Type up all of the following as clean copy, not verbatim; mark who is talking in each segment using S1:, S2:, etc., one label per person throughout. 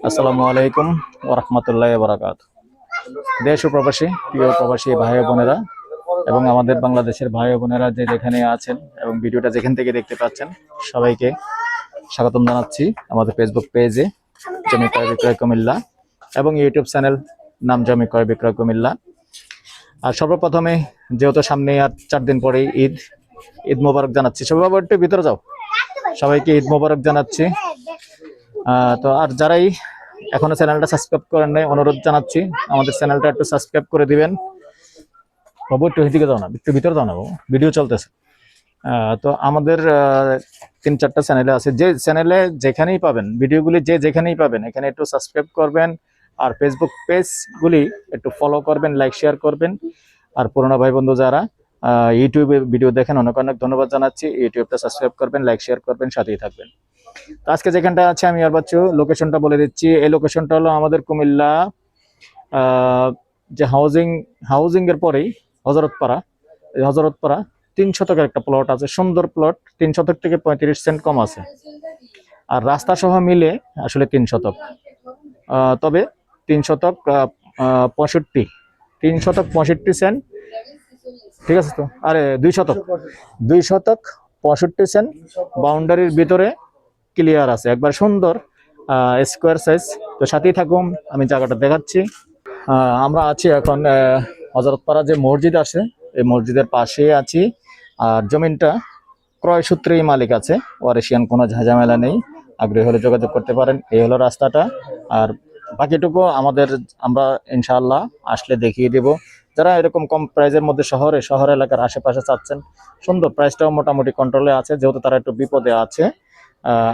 S1: আসসালামু আলাইকুম ওয়া রাহমাতুল্লাহি ওয়া বারাকাতুহু। দেশ ও প্রবাসী প্রিয় প্রবাসী ভাই ও বোনেরা এবং আমাদের বাংলাদেশের ভাই ও বোনেরা যে যেখানে আছেন এবং ভিডিওটা যেখান থেকে দেখতে পাচ্ছেন সবাইকে স্বাগতম জানাচ্ছি আমাদের ফেসবুক পেজে জমি ক্রয় বিক্রয় কুমিল্লা এবং ইউটিউব চ্যানেল নাম জমি ক্রয় বিক্রয় কুমিল্লা। আর সর্বপ্রথমে যেহেতু সামনে আর 4 দিন পরেই ঈদ মোবারক জানাচ্ছি। সবাই একটু ভিতরে যাও। সবাইকে ঈদ মোবারক জানাচ্ছি। তো আর যারাই এখনো চ্যানেলটা সাবস্ক্রাইব করেন নাই অনুরোধ জানাচ্ছি আমাদের চ্যানেলটা একটু সাবস্ক্রাইব করে দিবেন। বাবু একটু এদিকে যাও না, একটু ভিতরে যাও না বাবু, ভিডিও চলতেছে। তো আমাদের 3-4টা চ্যানেলে আছে, যে চ্যানেলে যেখানেই পাবেন ভিডিওগুলি যেখানেই পাবেন এখানে একটু সাবস্ক্রাইব করবেন। আর ফেসবুক পেজগুলি একটু ফলো করবেন, লাইক শেয়ার করবেন। আর পুরোনো ভাই বন্ধু যারা ইউটিউবে ভিডিও দেখেন অনেক অনেক ধন্যবাদ জানাচ্ছি। ইউটিউবটা সাবস্ক্রাইব করবেন, লাইক শেয়ার করবেন, সাথেই থাকবেন। তো আজকে যেখানটা আছে আমি আর বাচ্চু লোকেশনটা বলে দিচ্ছি। এই লোকেশনটা হলো আমাদের কুমিল্লা যে হাউজিং এর পরেই হজরতপাড়া। এই হজরতপাড়া 3 শতকের একটা প্লট আছে, সুন্দর প্লট। 3 শতক থেকে 35 সেন্ট কম আছে, আর রাস্তা সহ মিলে আসলে 3 শতক। তবে 3 শতক 65 সেন্ট, ঠিক আছে তো? আরে 2 শতক 65 সেন্ট বাউন্ডারির ভিতরে ক্লিয়ার আছে, একবার সুন্দর স্কোয়ার সাইজ। তো সাথেই থাকুন, আমি জায়গাটা দেখাচ্ছি। আমরা আছি এখন হজরতপাড়া যে মসজিদ আছে এই মসজিদের পাশে আছি। আর জমিনটা ক্রয় সূত্রেই মালিক আছে, ওয়ারিশিয়ান কোনো ঝামেলা নেই। আগ্রহী হলে যোগাযোগ করতে পারেন। এই হলো রাস্তাটা, আর বাকিটুকু আমরা ইনশাআল্লাহ আসলে দেখিয়ে দেব। যারা এরকম কম প্রাইজের মধ্যে শহর এলাকার আশেপাশে চাচ্ছেন, সুন্দর প্রাইসটাও মোটামুটি কন্ট্রোলে আছে, যেহেতু তারা একটু বিপদে আছে,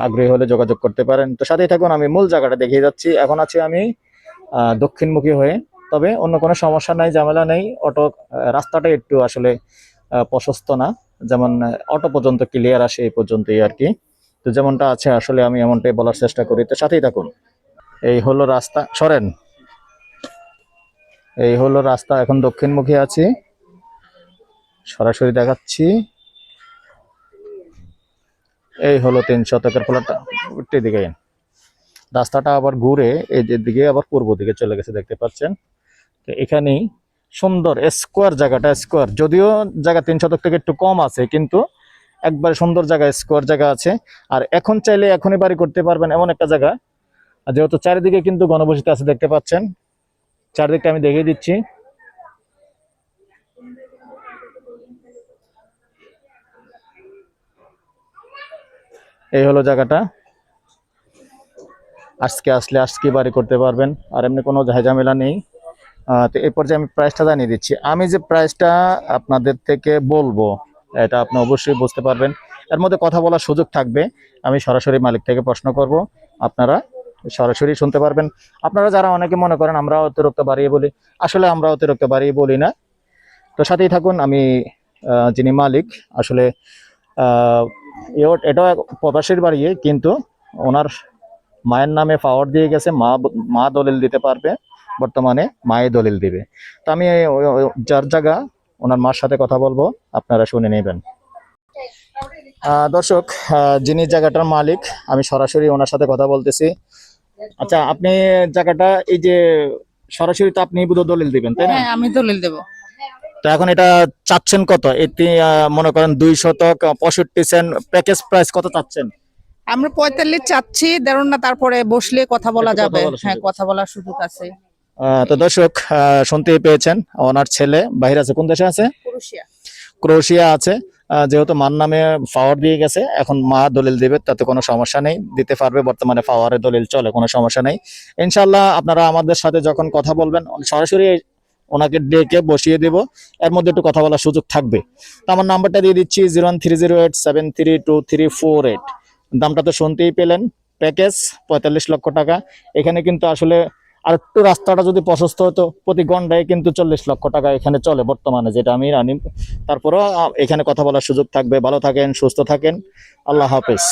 S1: আগ্রহী হলে যোগাযোগ করতে পারেন। তো সাথেই থাকুন, আমি মূল জায়গাটা দেখিয়ে যাচ্ছি। এখন আছি আমি দক্ষিণমুখী হয়ে, তবে অন্য কোনো সমস্যা নাই, ঝামেলা নেই। রাস্তাটা একটু আসলে প্রশস্ত না, যেমন অটো পর্যন্ত ক্লিয়ার আসে এই পর্যন্তই আর কি। তো যেমনটা আছে আসলে আমি এমনটাই বলার চেষ্টা করি। তো সাথেই থাকুন। এই হলো রাস্তা, সরেন। এই হলো রাস্তা, এখন দক্ষিণমুখী আছি, সরাসরি দেখাচ্ছি। এই হলো 3 শতকের প্লটটা। দিকে রাস্তাটা আবার ঘুরে এই দিকে আবার পূর্ব দিকে চলে গেছে, দেখতে পাচ্ছেন। তো এখানেই সুন্দর স্কোয়ার জায়গাটা, স্কোয়ার যদিও জায়গা 3 শতক থেকে একটু কম আছে, কিন্তু একবার সুন্দর জায়গা, স্কোয়ার জায়গা আছে। আর এখন চাইলে এখনই বাড়ি করতে পারবেন এমন একটা জায়গা। আর যেহেতু চারিদিকে কিন্তু ঘনবসতি আছে, দেখতে পাচ্ছেন। চারিদিকটা আমি দেখিয়ে দিচ্ছি। এই হলো জায়গাটা, আজকে বাড়ি করতে পারবেন, আর এমনি কোনো ঝামেলা নেই। তো এই পর্যায়ে আমি প্রাইসটা জানিয়ে দিচ্ছি। আমি যে প্রাইসটা আপনাদের থেকে বলবো এটা আপনি অবশ্যই বুঝতে পারবেন। এর মধ্যে কথা বলার সুযোগ থাকবে, আমি সরাসরি মালিক থেকে প্রশ্ন করব, আপনারা সরাসরি শুনতে পারবেন। আপনারা যারা অনেকে মনে করেন আমরা অতিরিক্ত বাড়িয়ে বলি, আসলে আমরা অতিরিক্ত বাড়িয়ে বলি না। তো সাথেই থাকুন। আমি যিনি মালিক আসলে এটা প্রবাসীর বাড়িয়ে, কিন্তু ওনার মায়ের নামে পাওয়ার দিয়ে গেছে, মা দলিল দিতে পারবে, বর্তমানে মায়ে দলিল দিবে। তো আমি যার জায়গা ওনার মার সাথে কথা বলবো, আপনারা শুনে নেবেন। দর্শক, যিনি জায়গাটার মালিক আমি সরাসরি ওনার সাথে কথা বলতেছি। আচ্ছা, আপনি জায়গাটা এই যে সরাসরি তো আপনি দলিল দিবেন, তাই না?
S2: হ্যাঁ, আমি দলিল দেব।
S1: তো এখন এটা চাচ্ছেন কত? এটি মনে করেন 2 শতক 65 সেন্ট প্যাকেজ প্রাইস কত চাচ্ছেন?
S2: আমরা 45 চাচ্ছি, ধরুন না, তারপরে বসলে কথা বলা যাবে। হ্যাঁ, কথা বলার সুযোগ আছে।
S1: তো দর্শক, শুনতেই পেয়েছেন, ওনার ছেলে বাইরে আছে। কোন দেশে আছে? ক্রোয়েশিয়া আছে। যেহেতু মার নামে পাওয়ার দিয়ে গেছে, এখন মা দলিল দিবে, তাতে কোনো সমস্যা নেই, দিতে পারবে। বর্তমানে পাওয়ারের দলিল চলে, কোনো সমস্যা নেই। ইনশাল্লাহ আপনারা আমাদের সাথে যখন কথা বলবেন সরাসরি ওনাকে ডেকে বসিয়ে দেব, এর মধ্যে একটু কথা বলার সুযোগ থাকবে। তো আমার নাম্বারটা দিয়ে দিচ্ছি 01308732348। দামটা তো শুনতেই পেলেন, প্যাকেজ 45 লক্ষ টাকা। এখানে কিন্তু আসলে আর একটু রাস্তাটা যদি প্রশস্ত হতো, প্রতি ঘন্টায় কিন্তু 40 লক্ষ টাকা এখানে চলে বর্তমানে, যেটা আমি জানি। তারপরেও এখানে কথা বলার সুযোগ থাকবে। ভালো থাকেন, সুস্থ থাকেন, আল্লাহ হাফেজ।